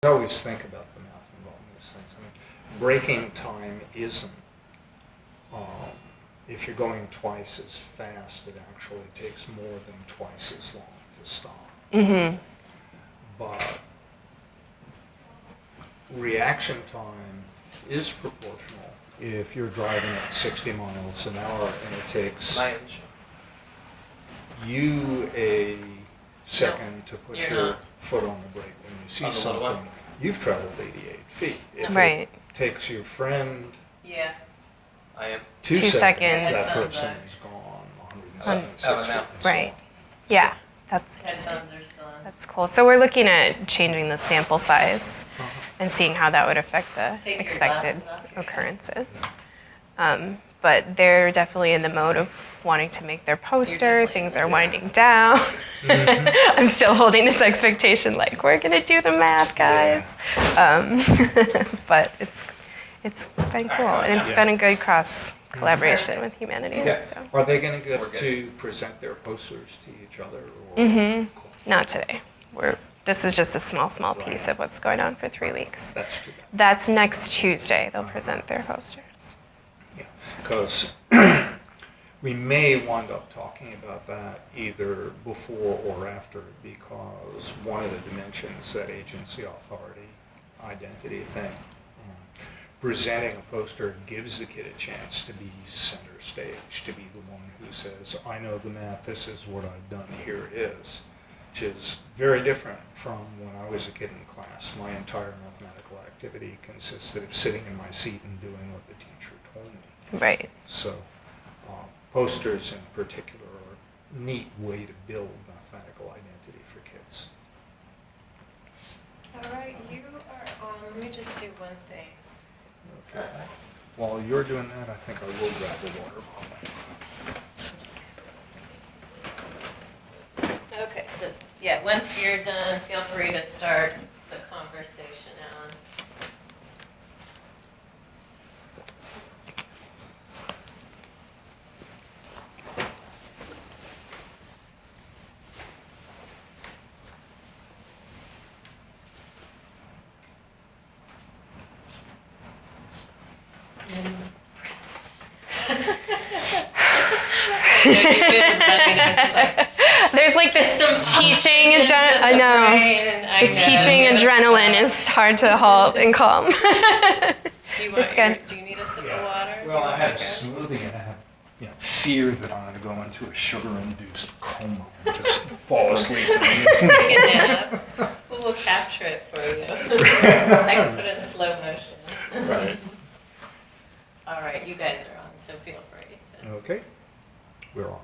I always think about the math involved in these things. I mean, breaking time isn't, if you're going twice as fast, it actually takes more than twice as long to stop. Mm-hmm. But reaction time is proportional. If you're driving at 60 miles an hour and it takes you a second to put your foot on the brake when you see something, you've traveled 88 feet. If Right. it takes your friend I am. 2 2 seconds, seconds. that person is gone 176 feet. Right. Yeah, that's Headphones are still on. that's cool. So we're looking at changing the sample size Uh-huh. and seeing how that would affect the Take your expected glasses off your occurrences. But they're definitely in the mode of wanting to make their poster. definitely Things in are this winding down. Mm-hmm. I'm still holding this expectation, like we're gonna do the math, guys. But it's been cool, and it's Yeah. been a good cross collaboration with humanities. Okay. So. Are they going to We're get good. to present their posters to each other? Or? Mhm. Cool. Not today. This is just a small piece of what's going on for 3 weeks. That's too bad. That's next Tuesday. They'll present their posters. Yeah, because we may wind up talking about that either before or after, because one of the dimensions, that agency, authority, identity thing, presenting a poster gives the kid a chance to be center stage, to be the one who says, I know the math, this is what I've done, here it is, which is very different from when I was a kid in class. My entire mathematical activity consisted of sitting in my seat and doing what the teacher told me. Right. So posters in particular are a neat way to build mathematical identity for kids. All right, you are on. Let me just do one thing. Okay. While you're doing that, I think I will grab the water bottle. Okay, so yeah, once you're done, feel free to start the conversation on. There's like this teaching I know. The teaching adrenaline is hard to halt and calm. Do you want It's good. Do you need a sip of water? Well, I had a Okay. smoothie and I had fear that I'm going to go into a sugar-induced coma and just fall asleep. Take a nap. We'll capture it for you. I can put it in school motion. Right. All right, you guys are on, so feel free to. Okay, we're on.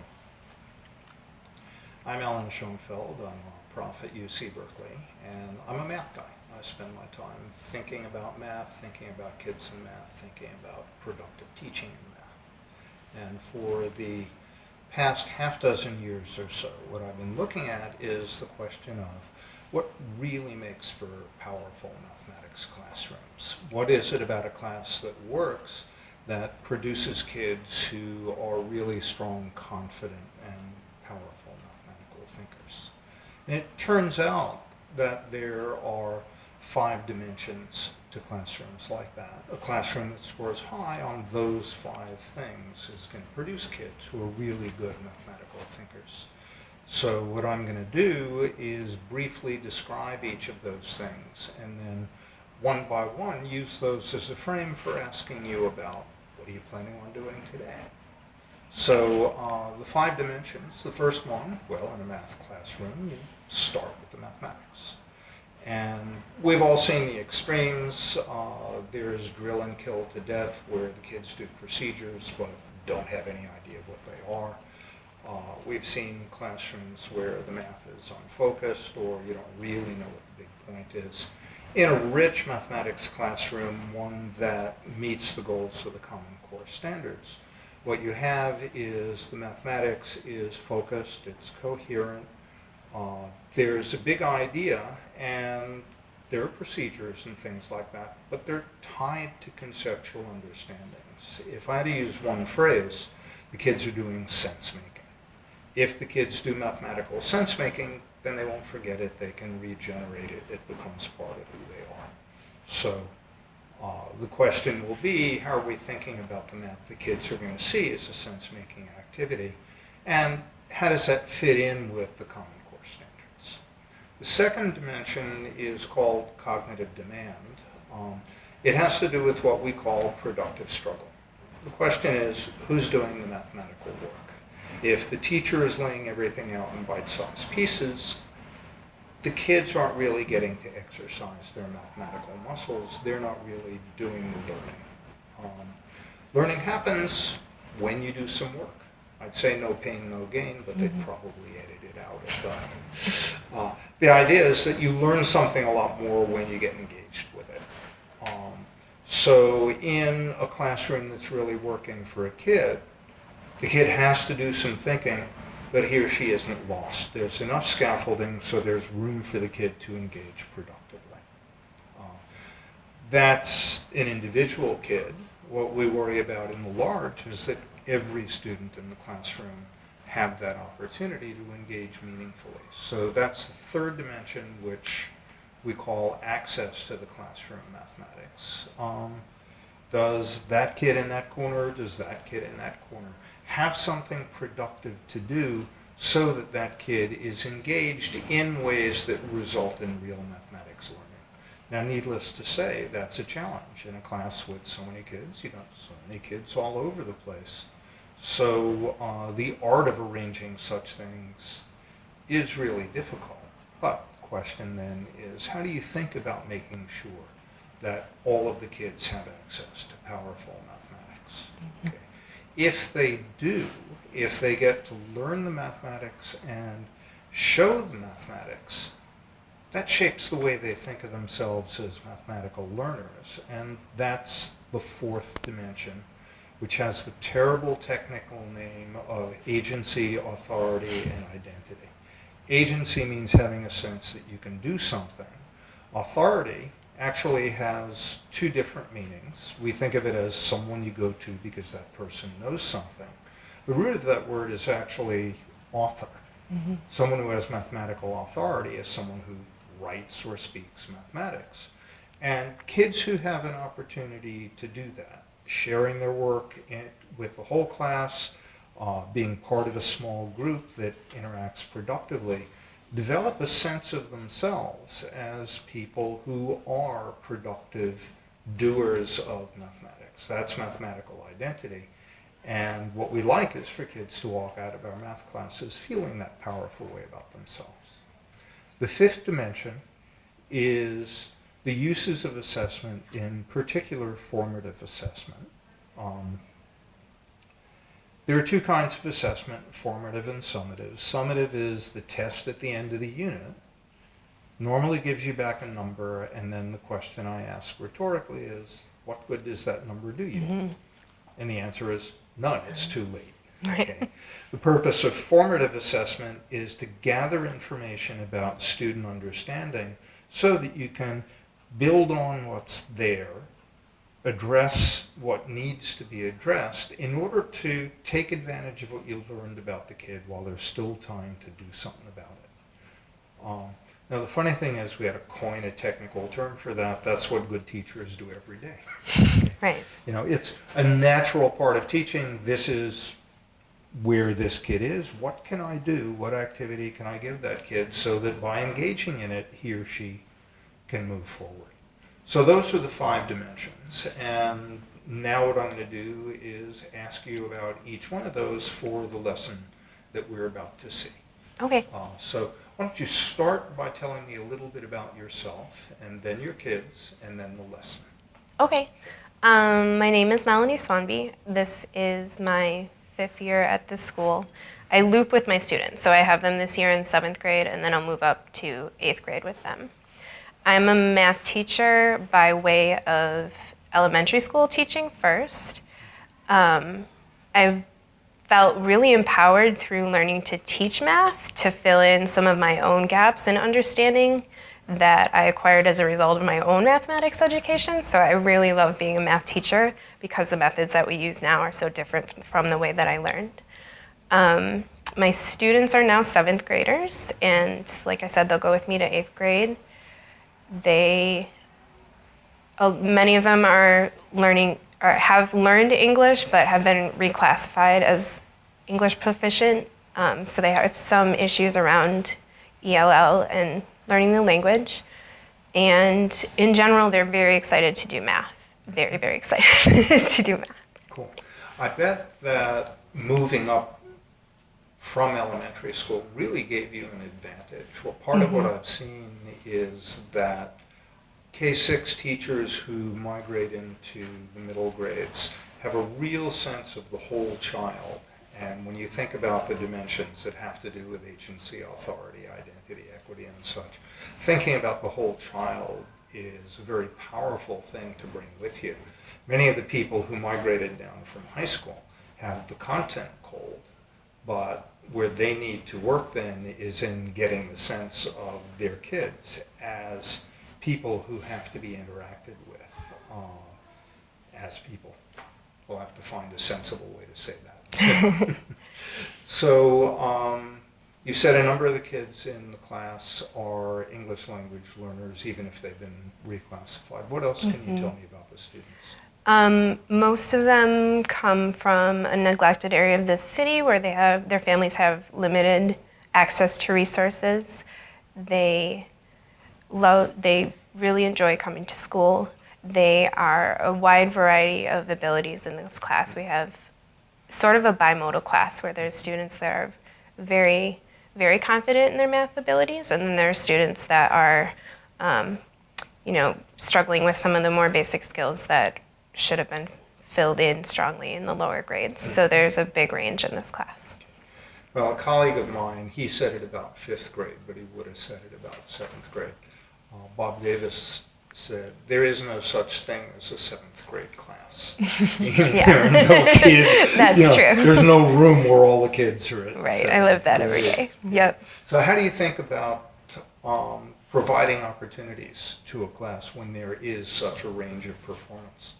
I'm Alan Schoenfeld. I'm a prof at UC Berkeley, and I'm a math guy. I spend my time thinking about math, thinking about kids in math, thinking about productive teaching in math. And for the past half dozen years or so, what I've been looking at is the question of what really makes for powerful mathematics classrooms. What is it about a class that works, that produces kids who are really strong, confident, and powerful mathematical thinkers? And it turns out that there are 5 dimensions to classrooms like that. A classroom that scores high on those 5 things is going to produce kids who are really good mathematical thinkers. So what I'm going to do is briefly describe each of those things, and then one by one use those as a frame for asking you about what are you planning on doing today. So the 5 dimensions, the first one, well, in a math classroom, you start with the mathematics. And we've all seen the extremes. There's drill and kill to death, where the kids do procedures but don't have any idea what they are. We've seen classrooms where the math is unfocused, or you don't really know what the big point is. In a rich mathematics classroom, one that meets the goals of the Common Core standards, what you have is the mathematics is focused, it's coherent, there's a big idea, and there are procedures and things like that, but they're tied to conceptual understandings. If I had to use one phrase, the kids are doing sense making. If the kids do mathematical sense making, then they won't forget it, they can regenerate it, it becomes part of who they are. So the question will be, how are we thinking about the math the kids are going to see as a sense-making activity, and how does that fit in with the Common Core standards? The second dimension is called cognitive demand. It has to do with what we call productive struggle. The question is, who's doing the mathematical work? If the teacher is laying everything out in bite-sized pieces, the kids aren't really getting to exercise their mathematical muscles. They're not really doing the learning. Learning happens when you do some work. I'd say no pain, no gain, but they'd probably edit it out if done. The idea is that you learn something a lot more when you get engaged with it. So in a classroom that's really working for a kid, the kid has to do some thinking, but he or she isn't lost. There's enough scaffolding so there's room for the kid to engage productively. That's an individual kid. What we worry about in the large is that every student in the classroom have that opportunity to engage meaningfully. So that's the third dimension, which we call access to the classroom mathematics. Does that kid in that corner, does that kid in that corner have something productive to do so that that kid is engaged in ways that result in real mathematics learning? Now, needless to say, that's a challenge in a class with so many kids. You got so many kids all over the place. So the art of arranging such things is really difficult. But the question then is, how do you think about making sure that all of the kids have access to powerful mathematics? Okay. If they do, if they get to learn the mathematics and show the mathematics, that shapes the way they think of themselves as mathematical learners. And that's the fourth dimension, which has the terrible technical name of agency, authority, and identity. Agency means having a sense that you can do something. Authority actually has two different meanings. We think of it as someone you go to because that person knows something. The root of that word is actually author. Mm-hmm. Someone who has mathematical authority is someone who writes or speaks mathematics. And kids who have an opportunity to do that, sharing their work with the whole class, being part of a small group that interacts productively, develop a sense of themselves as people who are productive doers of mathematics. That's mathematical identity. And what we like is for kids to walk out of our math classes feeling that powerful way about themselves. The fifth dimension is the uses of assessment, in particular formative assessment. There are two kinds of assessment, formative and summative. Summative is the test at the end of the unit. Normally gives you back a number, and then the question I ask rhetorically is, what good does that number do you? Mm-hmm. And the answer is none, it's too late. Right. Okay. The purpose of formative assessment is to gather information about student understanding so that you can build on what's there, address what needs to be addressed in order to take advantage of what you've learned about the kid while there's still time to do something about it. Now the funny thing is we had to coin a technical term for that. That's what good teachers do every day. Right. You know, it's a natural part of teaching. This is where this kid is. What can I do? What activity can I give that kid so that by engaging in it, he or she can move forward? So those are the 5 dimensions, and now what I'm going to do is ask you about each one of those for the lesson that we're about to see. Okay. So why don't you start by telling me a little bit about yourself, and then your kids, and then the lesson. Okay. My name is Melanie Swandby. This is my 5th year at this school. I loop with my students, so I have them this year in 7th grade, and then I'll move up to 8th grade with them. I'm a math teacher by way of elementary school teaching first. I've felt really empowered through learning to teach math to fill in some of my own gaps in understanding that I acquired as a result of my own mathematics education. So I really love being a math teacher because the methods that we use now are so different from the way that I learned. My students are now 7th graders, and like I said, they'll go with me to 8th grade. Many of them are learning or have learned English, but have been reclassified as English proficient. So they have some issues around ELL and learning the language. And in general, they're very excited to do math. Very, very excited to do math. Cool. I bet that moving up from elementary school really gave you an advantage. Well, part of what I've seen is that K-6 teachers who migrate into the middle grades have a real sense of the whole child. And when you think about the dimensions that have to do with agency, authority, identity, equity, and such, thinking about the whole child is a very powerful thing to bring with you. Many of the people who migrated down from high school have the content cold, but where they need to work then is in getting the sense of their kids as people who have to be interacted with as people. We'll have to find a sensible way to say that. So you said a number of the kids in the class are English language learners, even if they've been reclassified. What else can you tell me about the students? Most of them come from a neglected area of the city where their families have limited access to resources. They really enjoy coming to school. They are a wide variety of abilities in this class. We have sort of a bimodal class where there's students that are very, very confident in their math abilities, and then there are students that are, struggling with some of the more basic skills that should have been filled in strongly in the lower grades. So there's a big range in this class. Well, a colleague of mine, he said it about 5th grade, but he would have said it about 7th grade. Bob Davis said, there is no such thing as a 7th grade class. There are no kids. That's true. There's no room where all the kids are at. Right, I live that every day. Yep. So how do you think about providing opportunities to a class when there is such a range of performance?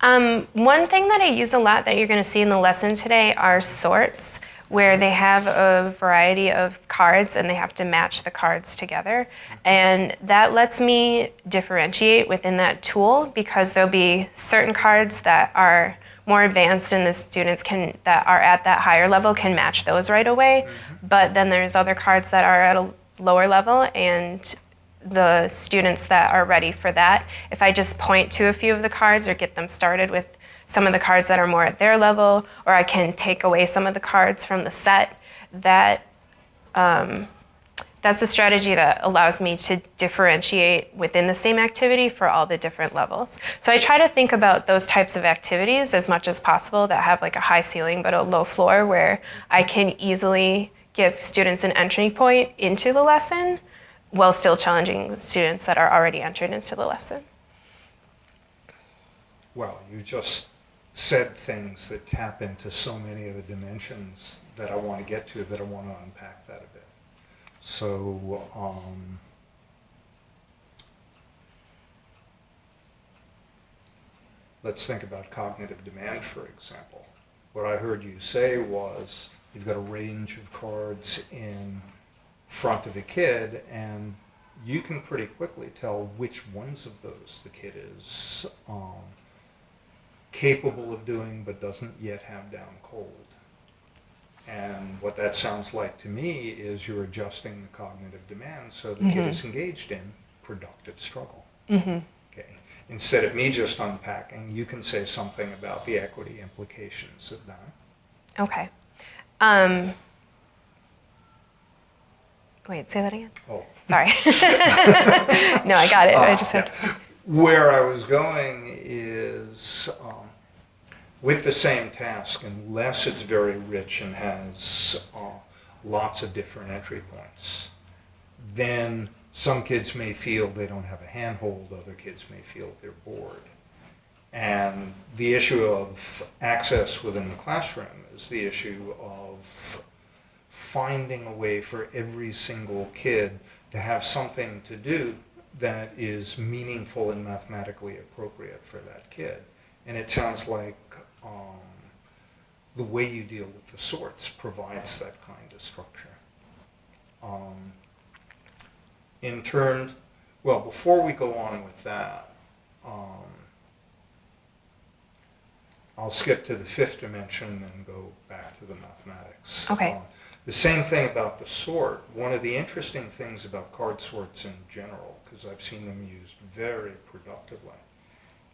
One thing that I use a lot that you're going to see in the lesson today are sorts, where they have a variety of cards and they have to match the cards together. And that lets me differentiate within that tool because there'll be certain cards that are more advanced and the students that are at that higher level can match those right away. But then there's other cards that are at a lower level, and the students that are ready for that, if I just point to a few of the cards or get them started with some of the cards that are more at their level, or I can take away some of the cards from the set, that's a strategy that allows me to differentiate within the same activity for all the different levels. So I try to think about those types of activities as much as possible that have like a high ceiling but a low floor, where I can easily give students an entry point into the lesson while still challenging the students that are already entered into the lesson. Well, you just said things that tap into so many of the dimensions that I want to get to, that I want to unpack that a bit. So, let's think about cognitive demand, for example. What I heard you say was you've got a range of cards in front of a kid, and you can pretty quickly tell which ones of those the kid is capable of doing but doesn't yet have down cold. And what that sounds like to me is you're adjusting the cognitive demand so the kid is engaged in productive struggle. Okay. Instead of me just unpacking, you can say something about the equity implications of that. Okay. Wait, say that again? Oh. Sorry. No, I got it. I just had to... Where I was going is with the same task, unless it's very rich and has lots of different entry points, then some kids may feel they don't have a handhold, other kids may feel they're bored. And the issue of access within the classroom is the issue of finding a way for every single kid to have something to do that is meaningful and mathematically appropriate for that kid. And it sounds like the way you deal with the sorts provides that kind of structure. In turn, well, before we go on with that, I'll skip to the fifth dimension and then go back to the mathematics. Okay. The same thing about the sort. One of the interesting things about card sorts in general, because I've seen them used very productively,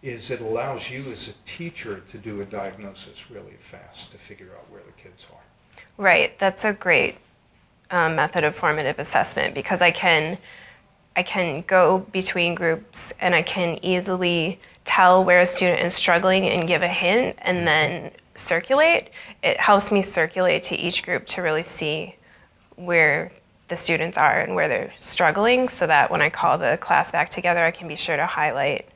is it allows you as a teacher to do a diagnosis really fast to figure out where the kids are. Right. That's a great method of formative assessment because I can go between groups and I can easily tell where a student is struggling and give a hint and then circulate. It helps me circulate to each group to really see where the students are and where they're struggling so that when I call the class back together, I can be sure to highlight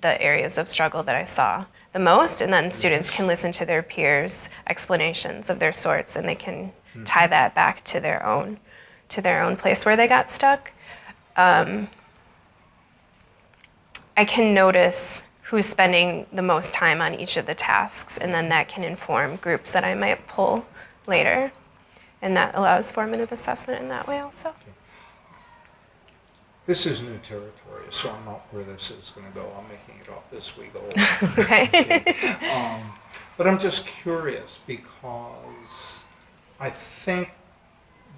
the areas of struggle that I saw the most, and then students can listen to their peers' explanations of their sorts and they can tie that back to their own place where they got stuck. I can notice who's spending the most time on each of the tasks, and then that can inform groups that I might pull later. And that allows formative assessment in that way also. This is new territory, so I'm not where this is going to go. I'm making it up as we go along. Okay. But I'm just curious because I think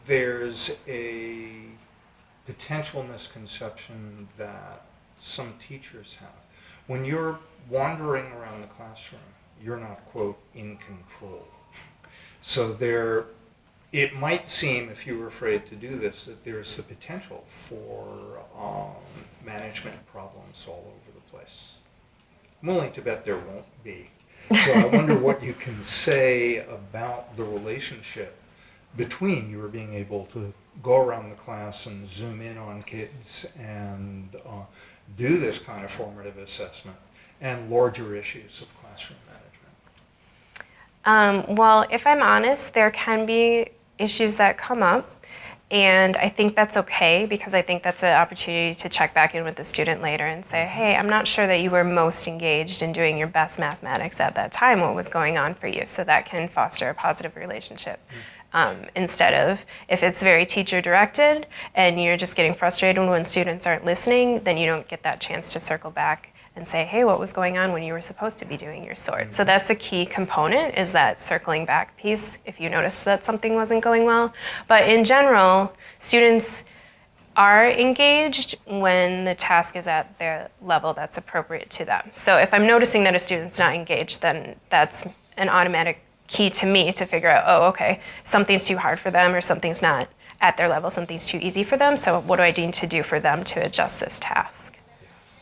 there's a potential misconception that some teachers have. When you're wandering around the classroom, you're not, quote, in control. So it might seem, if you were afraid to do this, that there's the potential for management problems all over the place. I'm willing to bet there won't be. So I wonder what you can say about the relationship between your being able to go around the class and zoom in on kids and do this kind of formative assessment and larger issues of classroom management. Well, if I'm honest, there can be issues that come up, and I think that's okay because I think that's an opportunity to check back in with the student later and say, hey, I'm not sure that you were most engaged in doing your best mathematics at that time. What was going on for you? So that can foster a positive relationship. Instead of, if it's very teacher directed and you're just getting frustrated when students aren't listening, then you don't get that chance to circle back and say, hey, what was going on when you were supposed to be doing your sort? So that's a key component, is that circling back piece if you notice that something wasn't going well. But in general, students are engaged when the task is at their level that's appropriate to them. So if I'm noticing that a student's not engaged, then that's an automatic key to me to figure out, oh, okay, something's too hard for them or something's not at their level, something's too easy for them, so what do I need to do for them to adjust this task?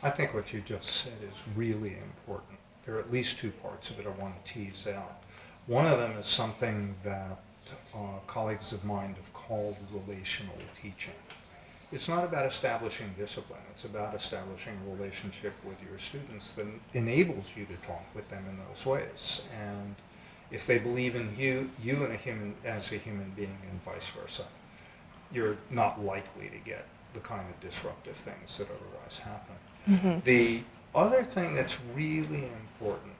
I think what you just said is really important. There are at least two parts of it I want to tease out. One of them is something that colleagues of mine have called relational teaching. It's not about establishing discipline, it's about establishing a relationship with your students that enables you to talk with them in those ways. And if they believe in you as a human being and vice versa, you're not likely to get the kind of disruptive things that otherwise happen. Mm-hmm. The other thing that's really important,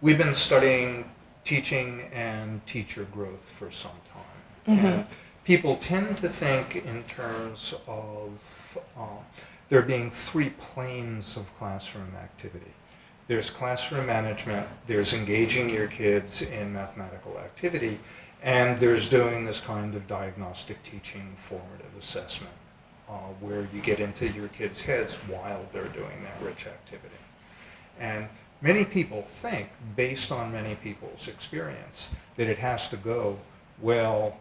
we've been studying teaching and teacher growth for some time. Mm-hmm. And people tend to think in terms of there being three planes of classroom activity. There's classroom management, there's engaging your kids in mathematical activity, and there's doing this kind of diagnostic teaching formative assessment where you get into your kids' heads while they're doing that rich activity. And many people think, based on many people's experience, that it has to go, well,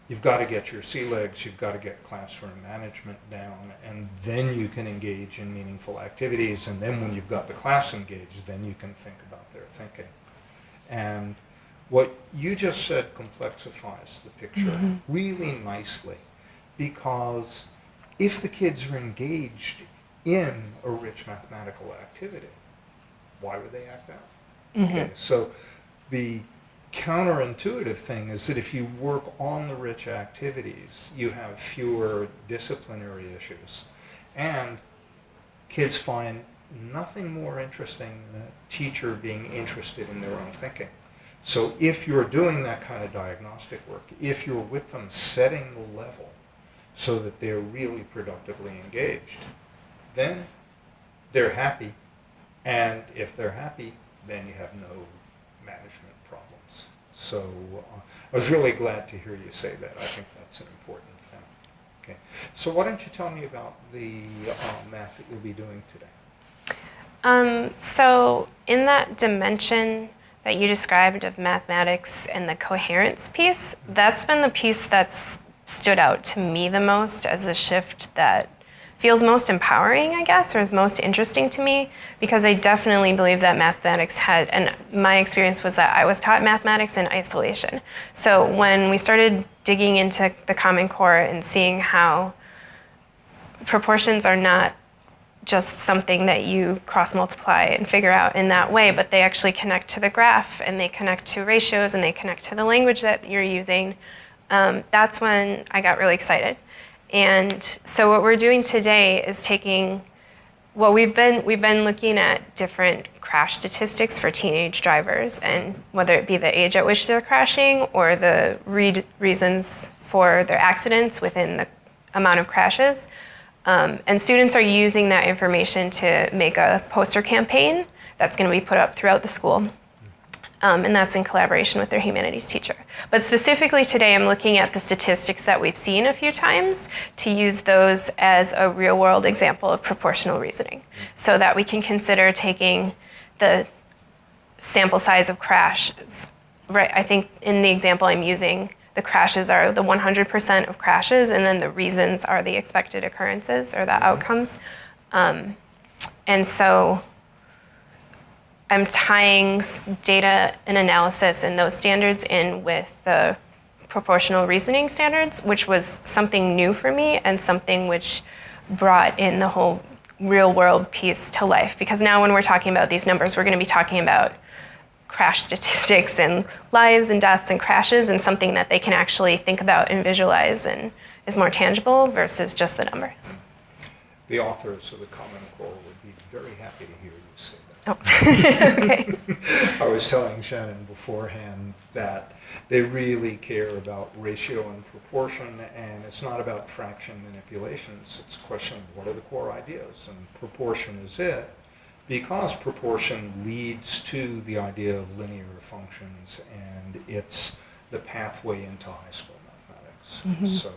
you've got to get your sea legs, you've got to get classroom management down, and then you can engage in meaningful activities, and then when you've got the class engaged, then you can think about their thinking. And what you just said complexifies the picture really nicely, because if the kids are engaged in a rich mathematical activity, why would they act out? Okay, so the counterintuitive thing is that if you work on the rich activities, you have fewer disciplinary issues, and kids find nothing more interesting than a teacher being interested in their own thinking. So if you're doing that kind of diagnostic work, if you're with them setting the level so that they're really productively engaged, then they're happy. And if they're happy, then you have no management problems. So I was really glad to hear you say that. I think that's an important thing. Okay. So why don't you tell me about the math that you'll be doing today? So in that dimension that you described of mathematics and the coherence piece, that's been the piece that's stood out to me the most as the shift that feels most empowering, I guess, or is most interesting to me, because I definitely believe that mathematics had, and my experience was that I was taught mathematics in isolation. So when we started digging into the Common Core and seeing how proportions are not just something that you cross multiply and figure out in that way, but they actually connect to the graph and they connect to ratios and they connect to the language that you're using, that's when I got really excited. And so what we're doing today is taking, well, we've been looking at different crash statistics for teenage drivers, and whether it be the age at which they're crashing or the reasons for their accidents within the amount of crashes. And students are using that information to make a poster campaign that's going to be put up throughout the school. And that's in collaboration with their humanities teacher. But specifically today, I'm looking at the statistics that we've seen a few times to use those as a real world example of proportional reasoning, so that we can consider taking the sample size of crashes. Right, I think in the example I'm using, the crashes are the 100% of crashes, and then the reasons are the expected occurrences or the outcomes. And so I'm tying data and analysis and those standards in with the proportional reasoning standards, which was something new for me and something which brought in the whole real world piece to life. Because now when we're talking about these numbers, we're going to be talking about crash statistics and lives and deaths and crashes, and something that they can actually think about and visualize and is more tangible versus just the numbers. The authors of the Common Core would be very happy to hear you say that. Oh, okay. I was telling Shannon beforehand that they really care about ratio and proportion, and it's not about fraction manipulations. It's a question of what are the core ideas, and proportion is it, because proportion leads to the idea of linear functions, and it's the pathway into high school mathematics. Mm-hmm. So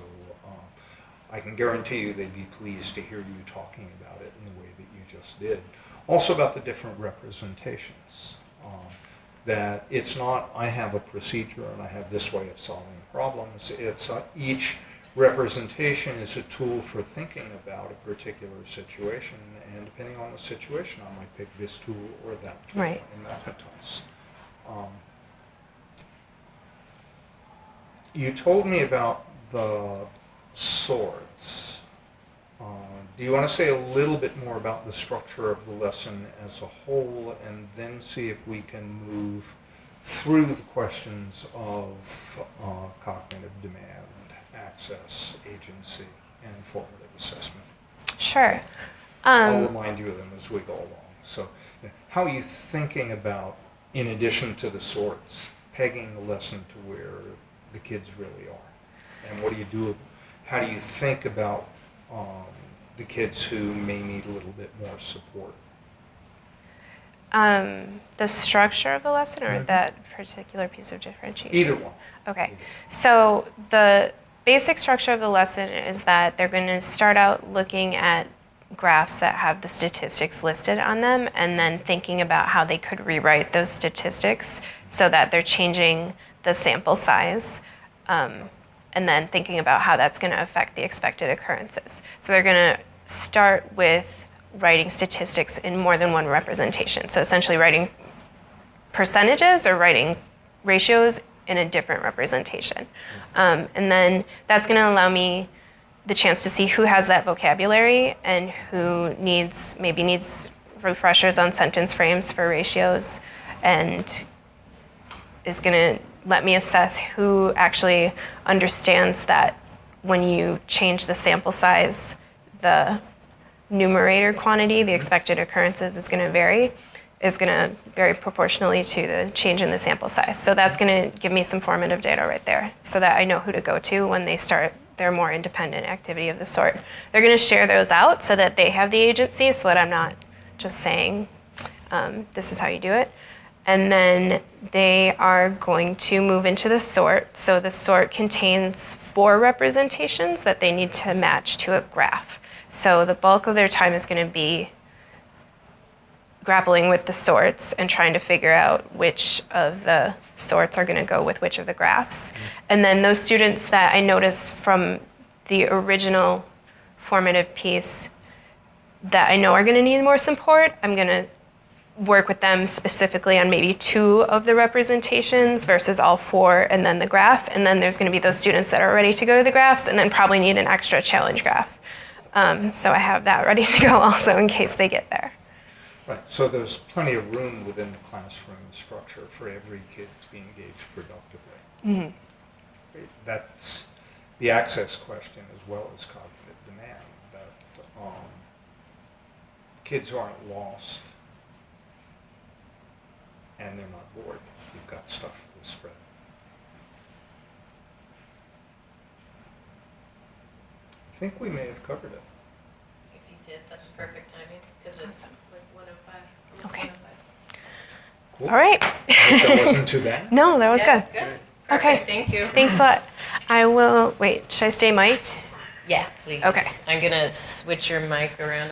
I can guarantee you they'd be pleased to hear you talking about it in the way that you just did. Also about the different representations, that it's not, I have a procedure and I have this way of solving problems. It's each representation is a tool for thinking about a particular situation, and depending on the situation, I might pick this tool or that tool right. in mathematics. You told me about the swords. Do you want to say a little bit more about the structure of the lesson as a whole, and then see if we can move through the questions of cognitive demand, access, agency, and formative assessment? Sure. I'll remind you of them as we go along. So, how are you thinking about, in addition to the sorts, pegging the lesson to where the kids really are? And what do you do? How do you think about the kids who may need a little bit more support? The structure of the lesson, or that particular piece of differentiation? Either one. Okay. So the basic structure of the lesson is that they're going to start out looking at graphs that have the statistics listed on them, and then thinking about how they could rewrite those statistics so that they're changing the sample size, and then thinking about how that's going to affect the expected occurrences. So they're going to start with writing statistics in more than one representation. So essentially writing percentages or writing ratios in a different representation. And then that's going to allow me the chance to see who has that vocabulary and who maybe needs refreshers on sentence frames for ratios, and is going to let me assess who actually understands that when you change the sample size, the numerator quantity, the expected occurrences is going to vary proportionally to the change in the sample size. So that's going to give me some formative data right there so that I know who to go to when they start their more independent activity of the sort. They're going to share those out so that they have the agency, so that I'm not just saying, this is how you do it. And then they are going to move into the sort. So the sort contains 4 representations that they need to match to a graph. So the bulk of their time is going to be grappling with the sorts and trying to figure out which of the sorts are going to go with which of the graphs. And then those students that I noticed from the original formative piece that I know are going to need more support, I'm going to work with them specifically on maybe 2 of the representations versus all 4 and then the graph. And then there's going to be those students that are ready to go to the graphs and then probably need an extra challenge graph. So I have that ready to go also in case they get there. Right, so there's plenty of room within the classroom structure for every kid to be engaged productively. Mm-hmm. That's the access question as well as cognitive demand, that kids aren't lost and they're not bored. You've got stuff for the spread. I think we may have covered it. If you did, that's perfect timing, because it's Awesome. like 1:05. It's Okay. 1:05. Cool. All right. I hope that wasn't too bad. No, that was Yeah, good. good. Okay. Perfect, thank you. Thanks a lot. I will, wait, should I stay mic'd? Yeah, please. Okay. I'm gonna switch your mic around